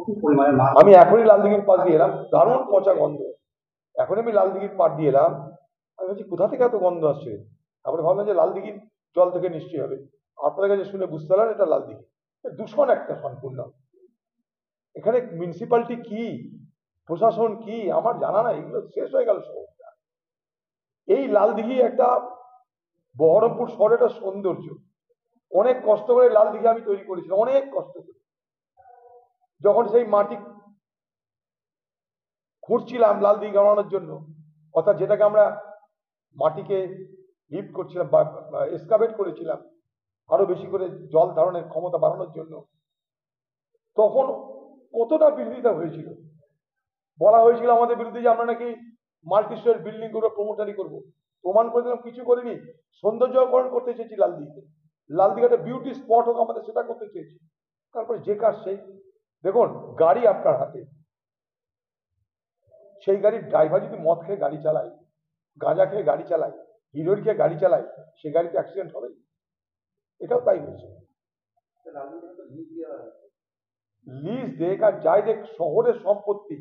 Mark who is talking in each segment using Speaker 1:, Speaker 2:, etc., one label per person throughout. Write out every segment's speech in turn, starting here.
Speaker 1: প্রচুর পরিমাণে মাছ।
Speaker 2: আমি এখনই লালদিঘির পাশ দিয়ে এলাম, দারুণ পচা গন্ধ। এখন আমি লালদিঘির পাশ দিয়ে এলাম, আমি বলছি কোথা থেকে এত গন্ধ আসছে। তারপরে ভাবলাম যে লালদিঘির জল থেকে নিশ্চয়ই হবে। আপনাদের কাছে শুনে বুঝতে পারলাম এটা লালদিঘি। দূষণ একটা সম্পূর্ণ। এখানে মিউনিসিপ্যালিটি কি, প্রশাসন কি আমার জানা নাই, এগুলো শেষ হয়ে গেল সমস্যা। এই লালদিঘি একটা বহরমপুর শহরের একটা সৌন্দর্য। অনেক কষ্ট করে লালদিঘি আমি তৈরি করেছিলাম, অনেক কষ্ট করে। যখন সেই মাটি খুঁড়ছিলাম লালদিঘি বানানোর জন্য, অর্থাৎ যেটাকে আমরা মাটিকে লিফট করছিলাম বা এক্সকাভেট করেছিলাম আরো বেশি করে জল ধারণের ক্ষমতা বাড়ানোর জন্য, তখন কতটা বিরোধিতা হয়েছিল। বলা হয়েছিল আমাদের বিরুদ্ধে যে আমরা নাকি মাল্টি স্টোরি বিল্ডিং করে প্রমোটারি করবো। প্রমাণ করে দিলাম কিছু করিনি। সৌন্দর্যকরণ করতে চেয়েছি লালদিঘিতে, লালদিঘি একটা বিউটি স্পট হোক আমাদের, সেটা করতে চেয়েছি। তারপরে যে কাজ সেই। দেখুন, গাড়ি আপনার হাতে, সেই গাড়ির ড্রাইভার যদি মদ খেয়ে গাড়ি চালায়, গাঁজা খেয়ে গাড়ি চালায়, হিরোইন খেয়ে গাড়ি চালায়, সে গাড়িতে অ্যাক্সিডেন্ট হবে। এটাও তাই হয়েছে। লিজ দেখ আর যাই দেখ, শহরের সম্পত্তি,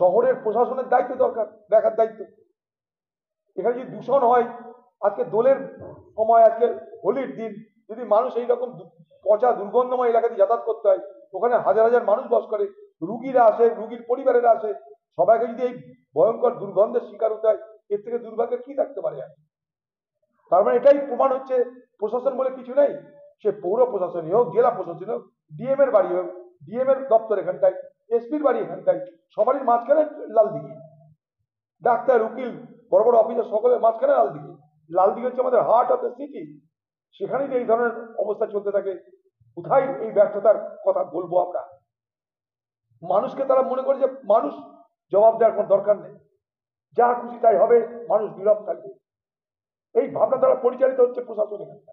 Speaker 2: শহরের প্রশাসনের দায়িত্ব দরকার, দেখার দায়িত্ব। এখানে যদি দূষণ হয়, আজকে দোলের সময়, আজকে হোলির দিন, যদি মানুষ এইরকম পচা দুর্গন্ধময় এলাকা দিয়ে যাতায়াত করতে হয়, ওখানে হাজার হাজার মানুষ বাস করে, রুগীরা আসে, রুগীর পরিবারেরা আসে, সবাইকে যদি এই ভয়ঙ্কর দুর্গন্ধের শিকার হতে হয়, এর থেকে দুর্ভাগ্যের কি থাকতে পারে। তার মানে এটাই প্রমাণ হচ্ছে প্রশাসন বলে কিছু নেই। সে পৌর প্রশাসনই হোক, জেলা প্রশাসনই হোক, ডিএম এর বাড়ি হোক, ডিএম এর দপ্তর এখানটায়, এসপির বাড়ি এখানটায়, সবারই মাঝখানে লালদিঘি। ডাক্তার, উকিল, বড় বড় অফিসার সকলের মাঝখানে লালদিঘি। লালদিঘি হচ্ছে আমাদের হার্ট অফ দ্য সিটি। সেখানেই এই ধরনের অবস্থা চলতে থাকে। কোথায় এই ব্যর্থতার কথা বলবো আমরা? মানুষকে তারা মনে করে যে মানুষ জবাব দেওয়ার কোনো দরকার নেই, যা খুশি তাই হবে, মানুষ নীরব থাকবে, এই ভাবনা দ্বারা পরিচালিত হচ্ছে প্রশাসন এখানটা।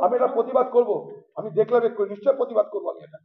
Speaker 2: আমি এটা প্রতিবাদ করব, আমি দেখলাম নিশ্চয় প্রতিবাদ করবো আমি এটা।